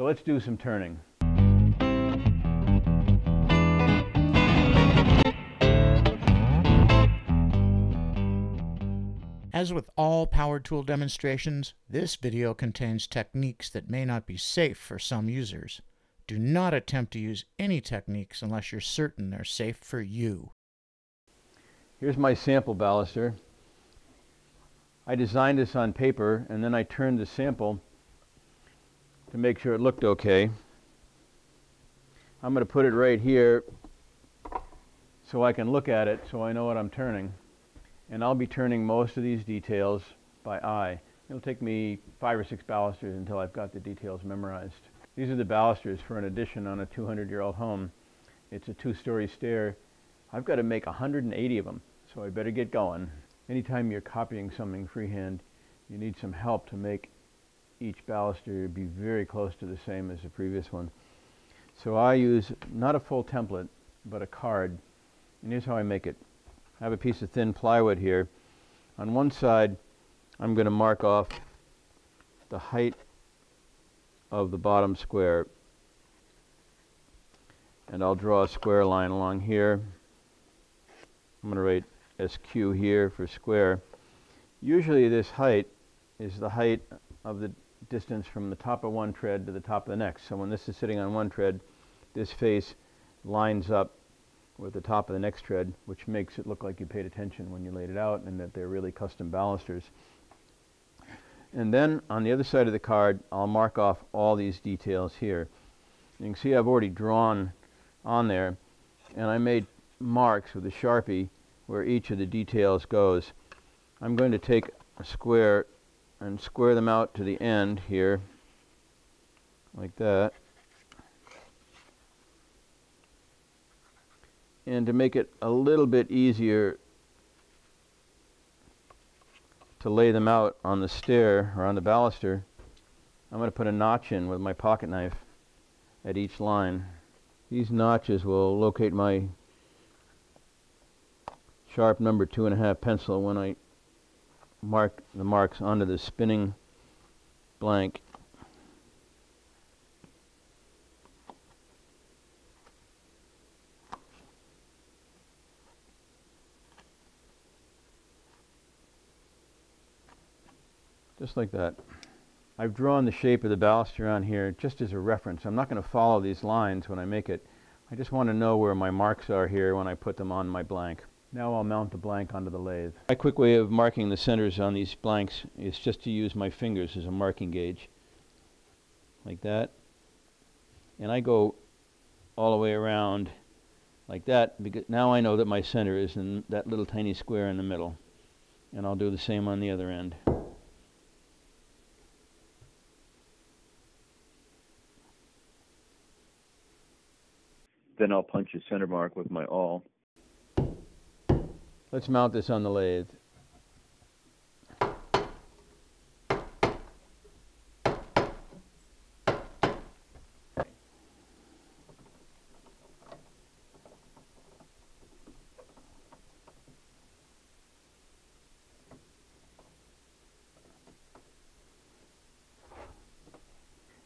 So let's do some turning. As with all power tool demonstrations, this video contains techniques that may not be safe for some users. Do not attempt to use any techniques unless you're certain they're safe for you. Here's my sample baluster. I designed this on paper and then I turned the sample to make sure it looked okay. I'm going to put it right here so I can look at it so I know what I'm turning. And I'll be turning most of these details by eye. It'll take me 5 or 6 balusters until I've got the details memorized. These are the balusters for an addition on a 200-year-old home. It's a 2-story stair. I've got to make 180 of them, so I better get going. Anytime you're copying something freehand, you need some help to make each baluster be very close to the same as the previous one. So I use not a full template, but a card. And here's how I make it. I have a piece of thin plywood here. On one side, I'm going to mark off the height of the bottom square. And I'll draw a square line along here. I'm going to write SQ here for square. Usually this height is the height of the distance from the top of one tread to the top of the next. So when this is sitting on one tread, this face lines up with the top of the next tread, which makes it look like you paid attention when you laid it out and that they're really custom balusters. And then on the other side of the card, I'll mark off all these details here. You can see I've already drawn on there, and I made marks with a Sharpie where each of the details goes. I'm going to take a square and square them out to the end here, like that. And to make it a little bit easier to lay them out on the stair or on the baluster, I'm going to put a notch in with my pocket knife at each line. These notches will locate my sharp number 2.5 pencil when I mark the marks onto the spinning blank. Just like that. I've drawn the shape of the baluster on here just as a reference. I'm not going to follow these lines when I make it. I just want to know where my marks are here when I put them on my blank. Now I'll mount the blank onto the lathe. A quick way of marking the centers on these blanks is just to use my fingers as a marking gauge. Like that. And I go all the way around like that, because now I know that my center is in that little tiny square in the middle. And I'll do the same on the other end. Then I'll punch a center mark with my awl. Let's mount this on the lathe.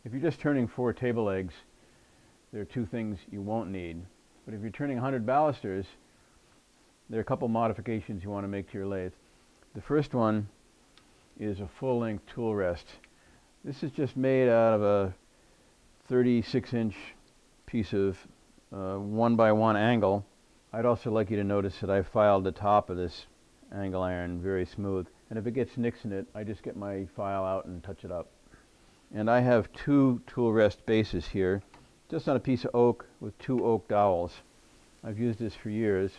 If you're just turning 4 table legs, there are 2 things you won't need. But if you're turning 100 balusters, there are a couple modifications you want to make to your lathe. The first one is a full-length tool rest. This is just made out of a 36-inch piece of 1x1 angle. I'd also like you to notice that I filed the top of this angle iron very smooth. And if it gets nicks in it, I just get my file out and touch it up. And I have 2 tool rest bases here, just on a piece of oak with 2 oak dowels. I've used this for years.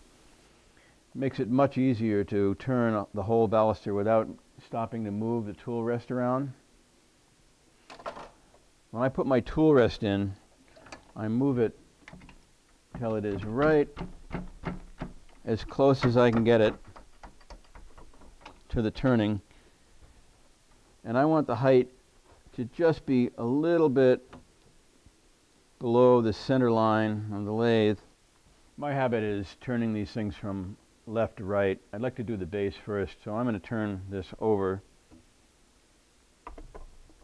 It makes it much easier to turn the whole baluster without stopping to move the tool rest around. When I put my tool rest in, I move it till it is right as close as I can get it to the turning. And I want the height to just be a little bit below the center line of the lathe. My habit is turning these things from left to right. I'd like to do the base first, so I'm going to turn this over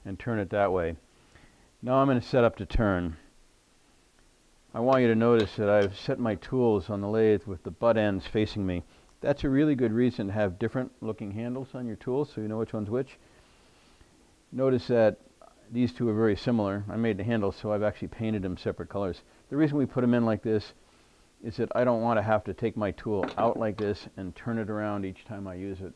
and turn it that way. Now I'm going to set up to turn. I want you to notice that I've set my tools on the lathe with the butt ends facing me. That's a really good reason to have different looking handles on your tools so you know which one's which. Notice that these two are very similar. I made the handles, so I've actually painted them separate colors. The reason we put them in like this is that I don't want to have to take my tool out like this and turn it around each time I use it.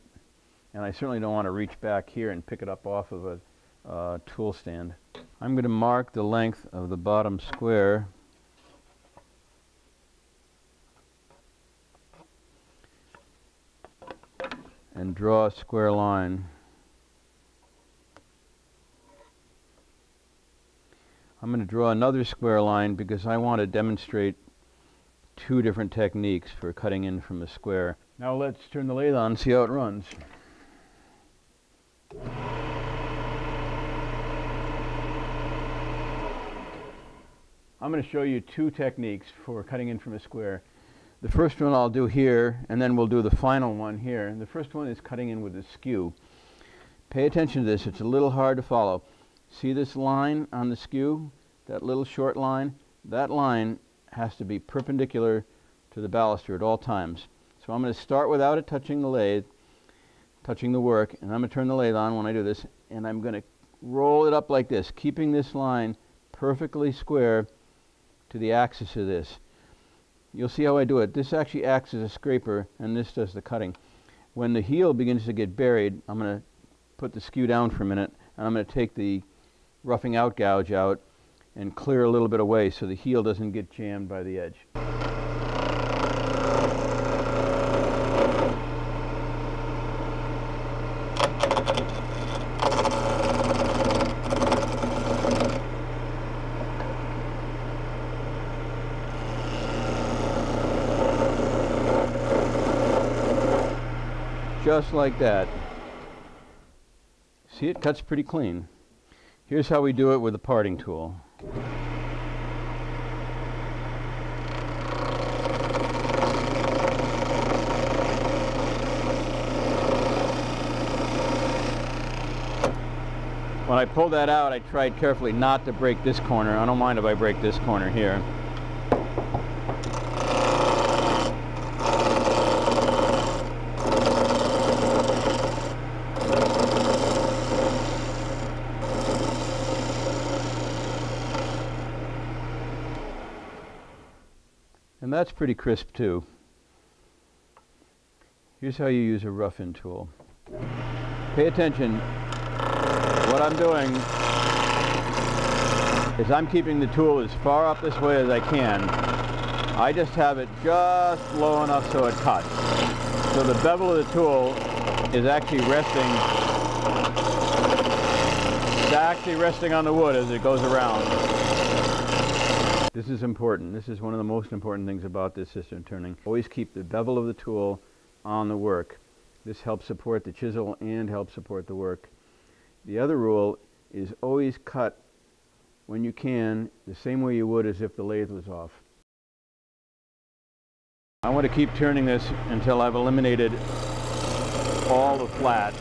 And I certainly don't want to reach back here and pick it up off of a tool stand. I'm going to mark the length of the bottom square. And draw a square line. I'm going to draw another square line because I want to demonstrate two different techniques for cutting in from a square. Now let's turn the lathe on and see how it runs. I'm going to show you two techniques for cutting in from a square. The first one I'll do here, and then we'll do the final one here. And the first one is cutting in with a skew. Pay attention to this. It's a little hard to follow. See this line on the skew? That little short line? That line has to be perpendicular to the baluster at all times. So I'm going to start without it touching the lathe, touching the work, and I'm going to turn the lathe on when I do this, and I'm going to roll it up like this, keeping this line perfectly square to the axis of this. You'll see how I do it. This actually acts as a scraper, and this does the cutting. When the heel begins to get buried, I'm going to put the skew down for a minute, and I'm going to take the roughing out gouge out and clear a little bit away so the heel doesn't get jammed by the edge. Just like that. See, it cuts pretty clean. Here's how we do it with a parting tool. When I pulled that out, I tried carefully not to break this corner. I don't mind if I break this corner here. And that's pretty crisp too. Here's how you use a rough-in tool. Pay attention. What I'm doing is I'm keeping the tool as far up this way as I can. I just have it just low enough so it cuts. So the bevel of the tool is actually resting on the wood as it goes around. This is important. This is one of the most important things about this system turning. Always keep the bevel of the tool on the work. This helps support the chisel and helps support the work. The other rule is always cut when you can the same way you would as if the lathe was off. I want to keep turning this until I've eliminated all the flat.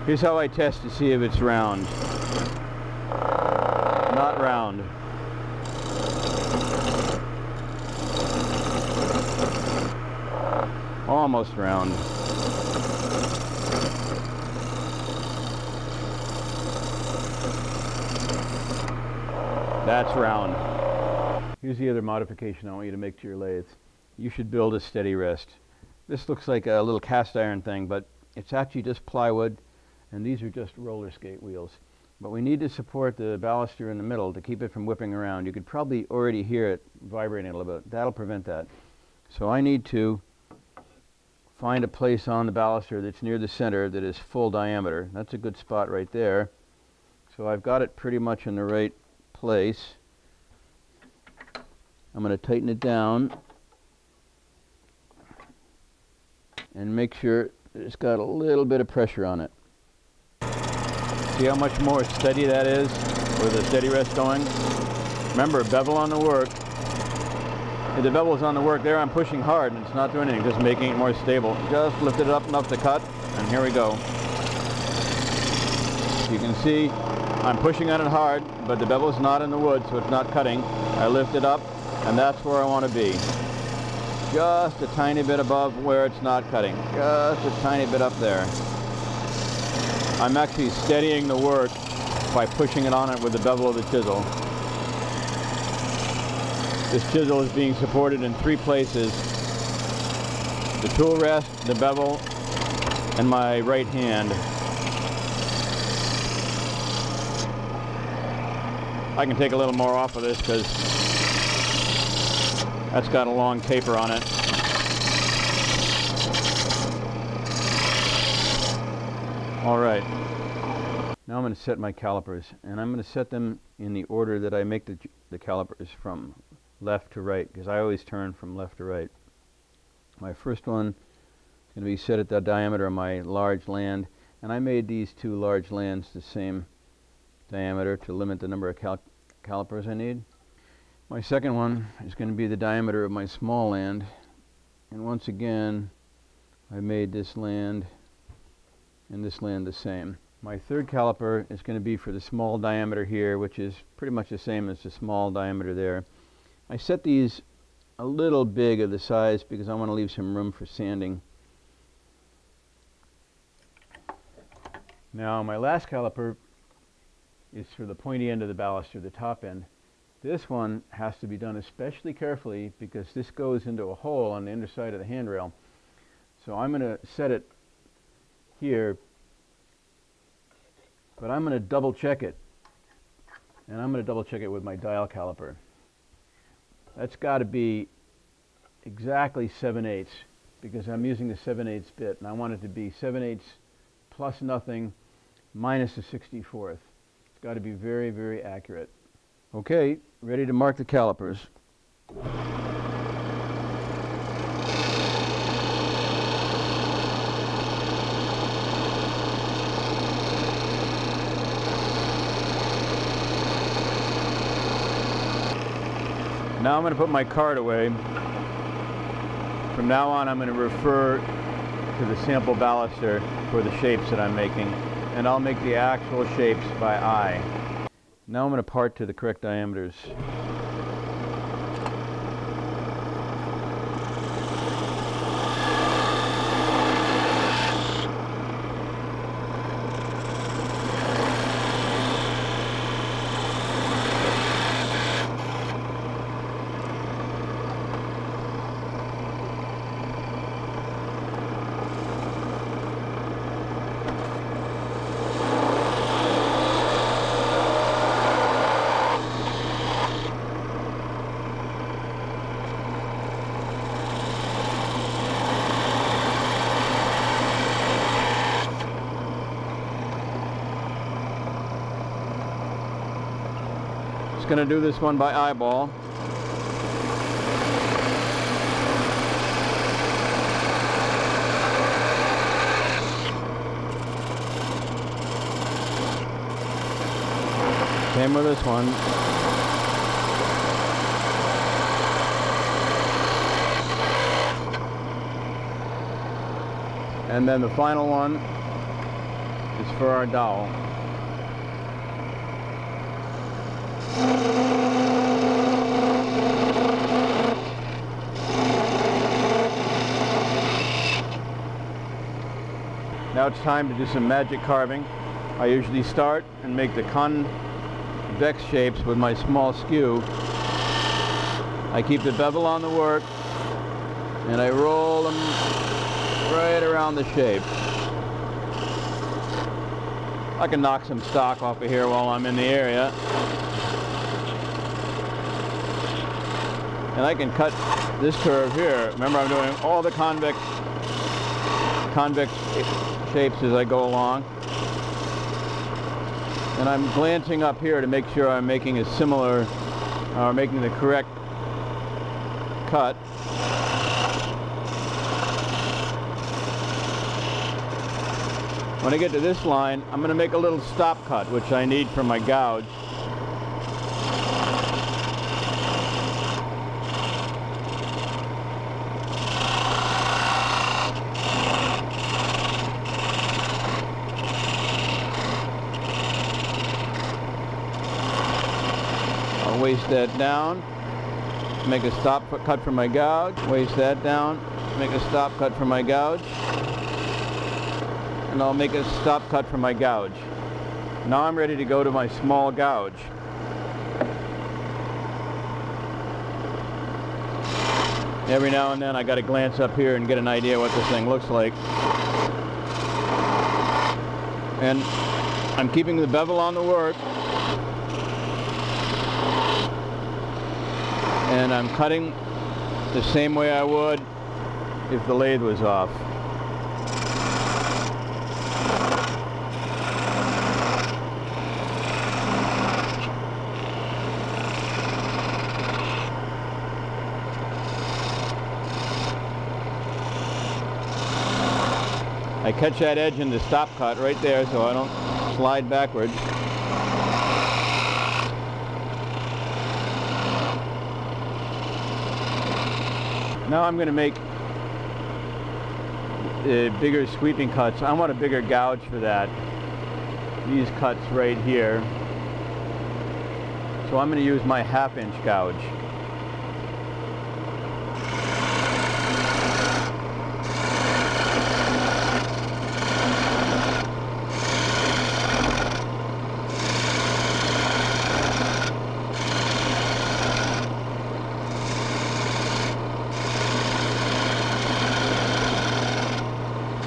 Here's how I test to see if it's round. Not round. Almost round. That's round. Here's the other modification I want you to make to your lathe. You should build a steady rest. This looks like a little cast iron thing, but it's actually just plywood, and these are just roller skate wheels. But we need to support the baluster in the middle to keep it from whipping around. You could probably already hear it vibrating a little bit. That'll prevent that. So I need to find a place on the baluster that's near the center that is full diameter. That's a good spot right there. So I've got it pretty much in the right place. I'm going to tighten it down and make sure it's got a little bit of pressure on it. See how much more steady that is with a steady rest going? Remember, bevel on the work. If the bevel is on the work there, I'm pushing hard and it's not doing anything, just making it more stable. Just lift it up enough to cut, and here we go. You can see I'm pushing on it hard, but the bevel's not in the wood, so it's not cutting. I lift it up, and that's where I want to be. Just a tiny bit above where it's not cutting. Just a tiny bit up there. I'm actually steadying the work by pushing it on it with the bevel of the chisel. This chisel is being supported in 3 places: the tool rest, the bevel, and my right hand. I can take a little more off of this because that's got a long taper on it. All right. Now I'm going to set my calipers, and I'm going to set them in the order that I make the calipers, from left to right, because I always turn from left to right. My first one is going to be set at the diameter of my large land, and I made these 2 large lands the same diameter to limit the number of calipers I need. My second one is going to be the diameter of my small land, and once again I made this land and this land the same. My third caliper is going to be for the small diameter here, which is pretty much the same as the small diameter there. I set these a little big of the size because I want to leave some room for sanding. Now my last caliper is for the pointy end of the baluster, the top end. This one has to be done especially carefully because this goes into a hole on the underside of the handrail. So I'm going to set it here, but I'm going to double check it. And I'm going to double check it with my dial caliper. That's got to be exactly 7/8 because I'm using the 7/8 bit, and I want it to be 7/8 plus nothing minus a 64th. It's got to be very, very accurate. Okay, ready to mark the calipers. Now I'm going to put my card away. From now on, I'm going to refer to the sample baluster for the shapes that I'm making, and I'll make the actual shapes by eye. Now I'm going to part to the correct diameters. Going to do this one by eyeball. Same with this one. And then the final one is for our dowel. Now it's time to do some magic carving. I usually start and make the convex shapes with my small skew. I keep the bevel on the work and I roll them right around the shape. I can knock some stock off of here while I'm in the area. And I can cut this curve here. Remember, I'm doing all the convex shapes as I go along. And I'm glancing up here to make sure I'm making a similar, making the correct cut. When I get to this line, I'm going to make a little stop cut, which I need for my gouge. I'll waste that down, make a stop cut for my gouge, waste that down, make a stop cut for my gouge, and I'll make a stop cut for my gouge. Now I'm ready to go to my small gouge. Every now and then I got to glance up here and get an idea what this thing looks like. And I'm keeping the bevel on the work. And I'm cutting the same way I would if the lathe was off. I catch that edge in the stop cut right there so I don't slide backwards. Now I'm going to make bigger sweeping cuts. I want a bigger gouge for that. These cuts right here. So I'm going to use my 1/2 inch gouge.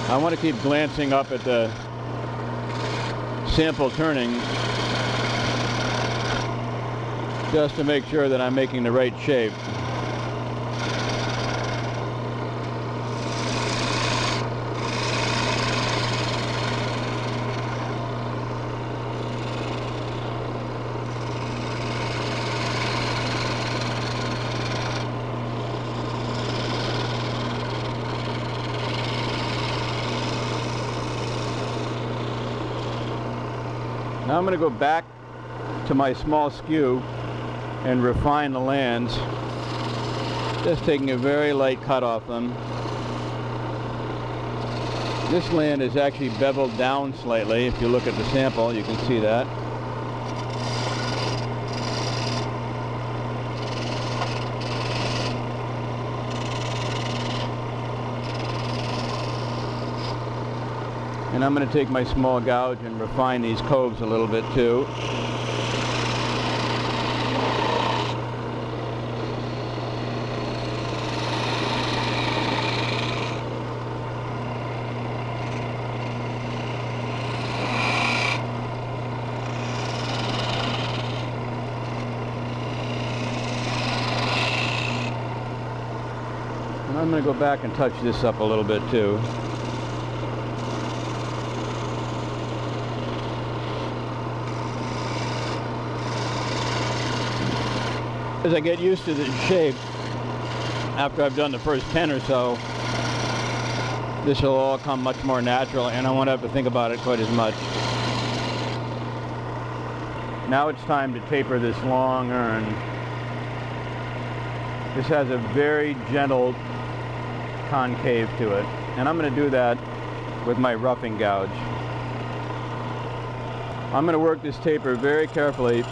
I want to keep glancing up at the sample turning just to make sure that I'm making the right shape. Now I'm going to go back to my small skew and refine the lands, just taking a very light cut off them. This land is actually beveled down slightly. If you look at the sample, you can see that. And I'm going to take my small gouge and refine these coves a little bit too. And I'm going to go back and touch this up a little bit too. As I get used to the shape, after I've done the first 10 or so, this will all come much more natural and I won't have to think about it quite as much. Now it's time to taper this long urn. This has a very gentle concave to it, and I'm going to do that with my roughing gouge. I'm going to work this taper very carefully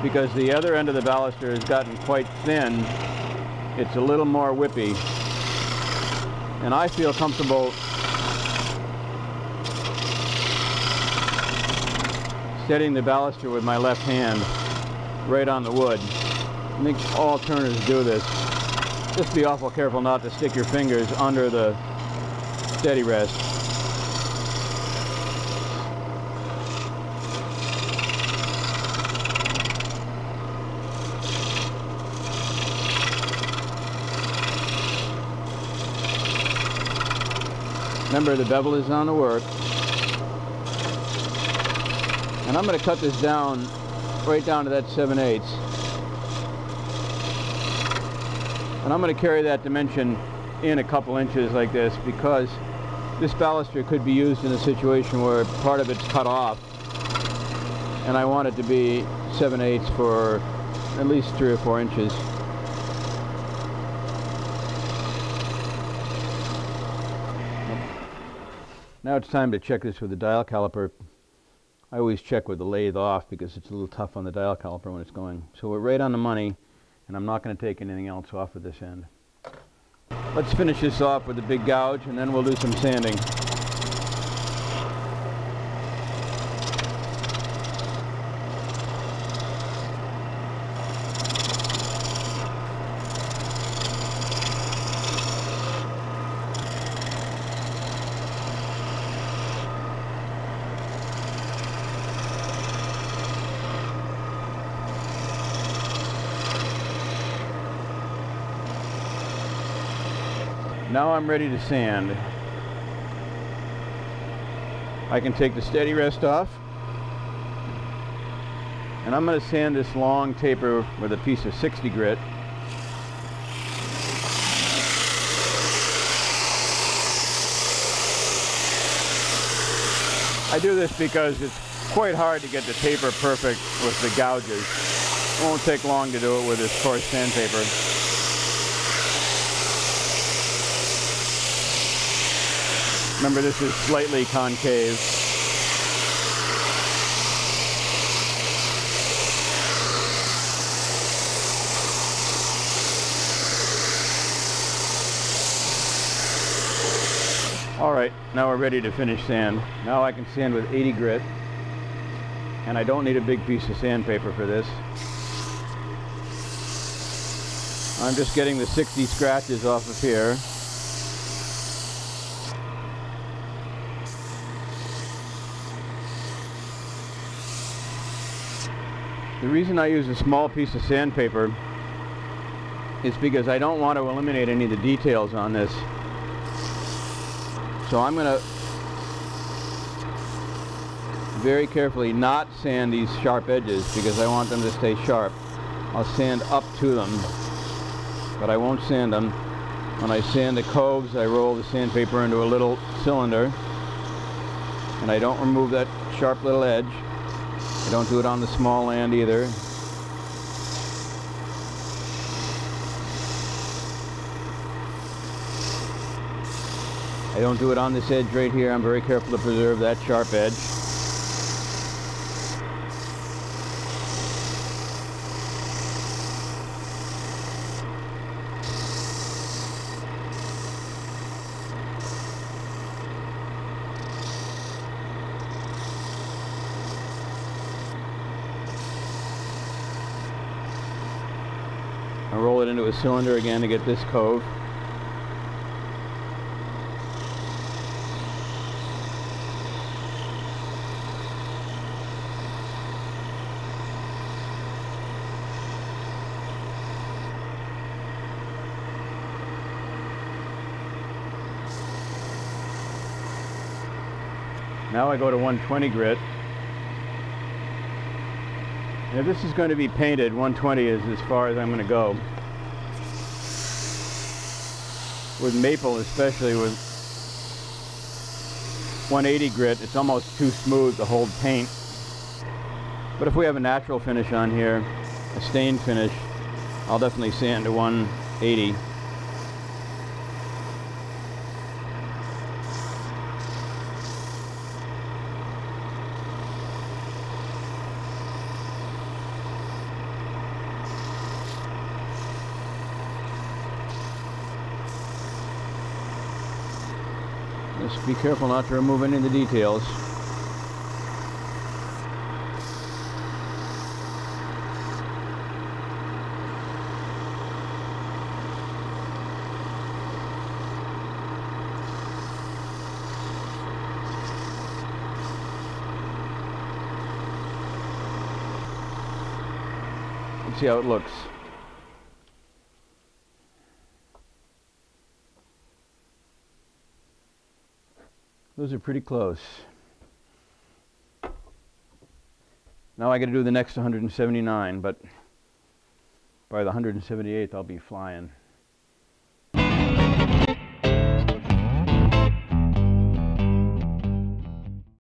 because the other end of the baluster has gotten quite thin. It's a little more whippy, and I feel comfortable steadying the baluster with my left hand right on the wood. I think all turners do this. Just be awful careful not to stick your fingers under the steady rest. Remember, the bevel is on the work. And I'm going to cut this down, right down to that 7/8. And I'm going to carry that dimension in a couple inches like this because this baluster could be used in a situation where part of it's cut off. And I want it to be 7/8 for at least 3 or 4 inches. Now it's time to check this with the dial caliper. I always check with the lathe off because it's a little tough on the dial caliper when it's going. So we're right on the money, and I'm not going to take anything else off of this end. Let's finish this off with a big gouge, and then we'll do some sanding. Now I'm ready to sand. I can take the steady rest off, and I'm going to sand this long taper with a piece of 60 grit. I do this because it's quite hard to get the taper perfect with the gouges. It won't take long to do it with this coarse sandpaper. Remember, this is slightly concave. Alright, now we're ready to finish sand. Now I can sand with 80 grit. And I don't need a big piece of sandpaper for this. I'm just getting the 60 scratches off of here. The reason I use a small piece of sandpaper is because I don't want to eliminate any of the details on this. So I'm going to very carefully not sand these sharp edges because I want them to stay sharp. I'll sand up to them, but I won't sand them. When I sand the coves, I roll the sandpaper into a little cylinder, and I don't remove that sharp little edge. I don't do it on the small end either. I don't do it on this edge right here. I'm very careful to preserve that sharp edge. I roll it into a cylinder again to get this cove. Now I go to 120 grit. And if this is going to be painted, 120 is as far as I'm going to go. With maple, especially with 180 grit, it's almost too smooth to hold paint. But if we have a natural finish on here, a stain finish, I'll definitely sand to 180. Just be careful not to remove any of the details. Let's see how it looks. Those are pretty close. Now I got to do the next 179, but by the 178th I'll be flying.